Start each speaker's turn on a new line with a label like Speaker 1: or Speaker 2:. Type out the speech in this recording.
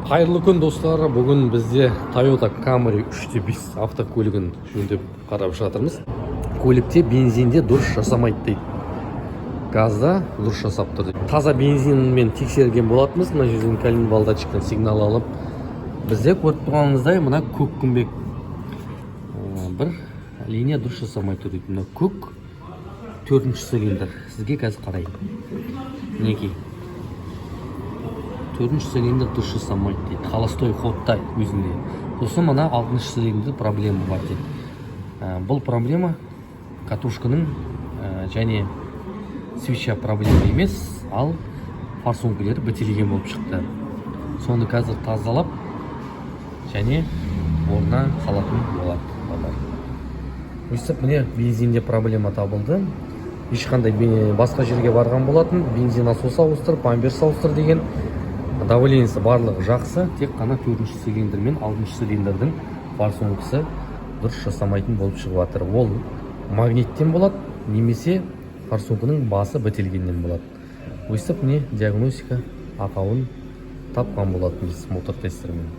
Speaker 1: Қайырлы күн достар, бүгін бізде Toyota Camry 3.5 автокөлігін жөндеп қарап жатырмыз. Көлікте бензинде дұрыс жасамайды дейді. Газда дұрыс жасап тұр дейді. Таза бензинмен тексерген болатынбыз. Мына жерден калин балдачықтан сигнал алып, бізде көріп тұрғанымыздай мына көк күмбек бір линия дұрыс жасамай тұр дейді. Мына көк 4-ші цилиндр. Сізге қазір қарайын. Мінекей. 4-ші цилиндр дұрыс жасамайды дейді. Холостой ходта өзінде. Сосын мына 6-ші цилиндрде проблема бар дейді. Бұл проблема катушканың және свеча проблема емес, ал форсункілері бітелген болып шықты. Соны қазір тазалап және орнына салатын болады. Өйстіп, міне бензинде проблема табылды. Ешқандай басқа жерге барған болатын. Бензин насос ауыстыр, памперс ауыстыр деген. Давлениясы барлығы жақсы, тек қана 4-ші цилиндр мен 6-ші цилиндрдің форсункісі дұрыс жасамайтын болып шығып жатыр. Ол магниттен болады, немесе форсункінің басы бітелгеннен болады. Өйстіп, міне диагностика ақауын тапқан болатынбыз мотор тестермен.